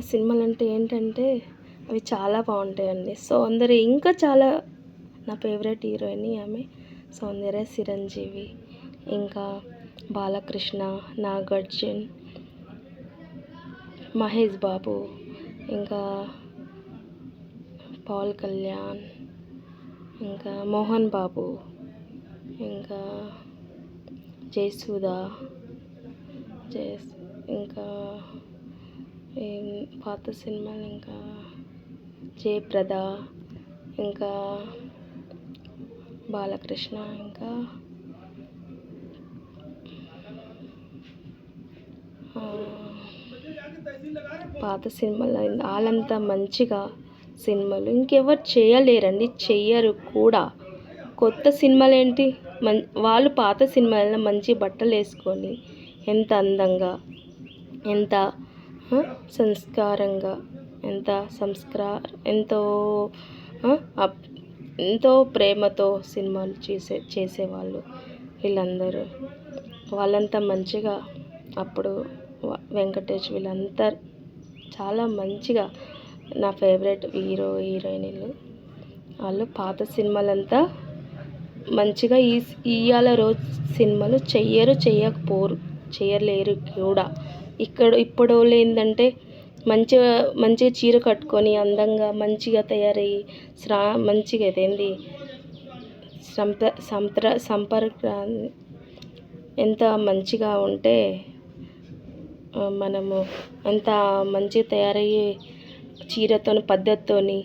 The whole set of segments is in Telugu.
సినిమాలంటే ఏంటంటే అవి చాలా బాగుంటాయండి. ఇంకా చాలా నా ఫేవరెట్ హీరోయిన్ ఆమె సౌందర్య చిరంజీవి, ఇంకా బాలకృష్ణ, నాగార్జున, మహేష్ బాబు, ఇంకా పవన్ కళ్యాణ్, ఇంకా మోహన్ బాబు, ఇంకా జయసుధ, ఇంకా పాత సినిమాలు ఇంకా జయప్రద, ఇంకా బాలకృష్ణ, ఇంకా పాత సినిమాలు వాళ్ళంతా మంచిగా సినిమాలు ఇంకెవరు చేయలేరండి, చెయ్యరు కూడా. కొత్త సినిమాలు ఏంటి, వాళ్ళు పాత సినిమాలలో మంచి బట్టలు వేసుకొని ఎంత అందంగా, ఎంత సంస్కారంగా, ఎంతో ప్రేమతో సినిమాలు చేసేవాళ్ళు వీళ్ళందరూ. వాళ్ళంతా మంచిగా అప్పుడు వెంకటేష్ వీళ్ళంతా చాలా మంచిగా నా ఫేవరెట్ హీరోయిన్లు వాళ్ళు. పాత సినిమాలంతా మంచిగా ఇవాళ రోజు సినిమాలు చేయలేరు కూడా. ఇప్పుడు వాళ్ళు ఏంటంటే మంచిగా చీర కట్టుకొని అందంగా మంచిగా తయారయ్యి మంచిగా అదేంది ఎంత మంచిగా ఉంటే మనము ఎంత మంచిగా తయారయ్యి చీరతోని పద్ధతితోని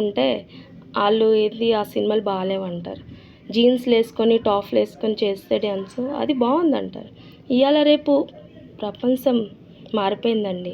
ఉంటే వాళ్ళు ఆ సినిమాలు బాగాలేవంటారు. జీన్స్లు వేసుకొని టాప్లు వేసుకొని చేస్తే డ్యాన్స్ అది బాగుందంటారు. ఇవాళ రేపు ప్రపంచం మారిపోయిందండి.